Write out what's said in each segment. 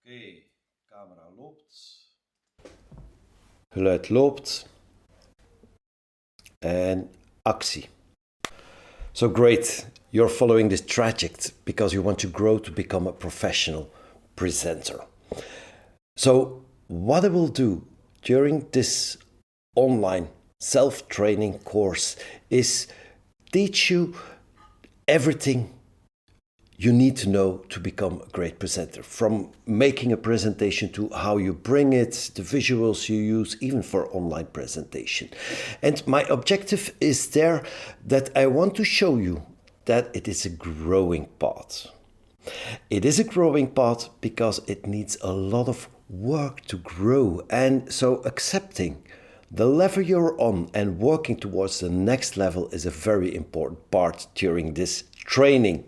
Oké, camera loopt. Geluid loopt. En actie. So great, you're following this trajectory because you want to grow to become a professional presenter. So what I will do during this online self-training course is teach you everything you need to know to become a great presenter, from making a presentation to how you bring it, the visuals you use, even for online presentation. And my objective is there that I want to show you that it is a growing path. It is a growing path because it needs a lot of work to grow, and so accepting the level you're on and working towards the next level is a very important part during this training.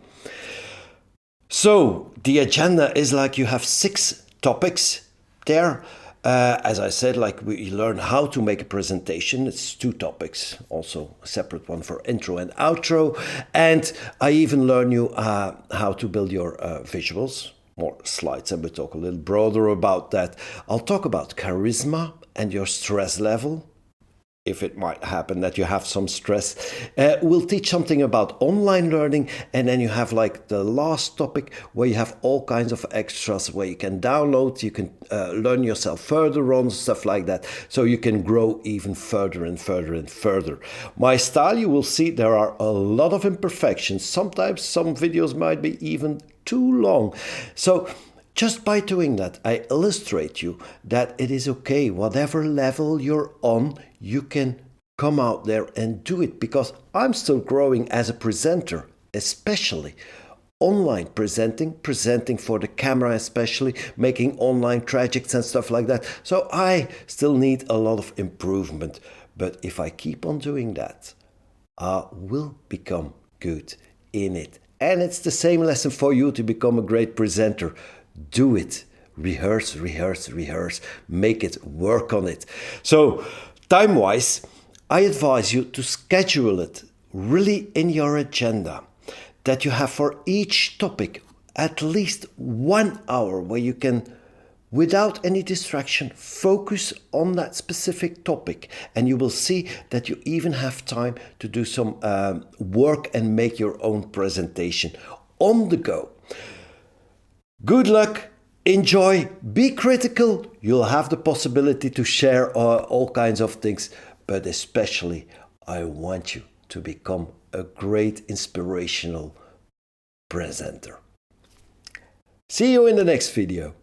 So the agenda is like you have 6 topics there. As I said, like we learn how to make a presentation. It's 2 topics, also a separate one for intro and outro. And I even learn you how to build your visuals, more slides, and we'll talk a little broader about that. I'll talk about charisma and your stress level, if it might happen that you have some stress. We'll teach something about online learning, and then you have like the last topic where you have all kinds of extras where you can download, you can learn yourself further on, stuff like that, so you can grow even further and further and further. My style, you will see there are a lot of imperfections. Sometimes some videos might be even too long. So just by doing that, I illustrate you that it is okay. Whatever level you're on, you can come out there and do it, because I'm still growing as a presenter, especially online presenting for the camera, especially making online trajects and stuff like that. So I still need a lot of improvement. But if I keep on doing that, I will become good in it. And it's the same lesson for you to become a great presenter. Do it. Rehearse, rehearse, rehearse. Make it, work on it. So, time-wise, I advise you to schedule it really in your agenda, that you have for each topic at least 1 hour where you can, without any distraction, focus on that specific topic. And you will see that you even have time to do some work and make your own presentation on the go. Good luck, enjoy, be critical. You'll have the possibility to share all kinds of things, but especially I want you to become a great inspirational presenter. See you in the next video.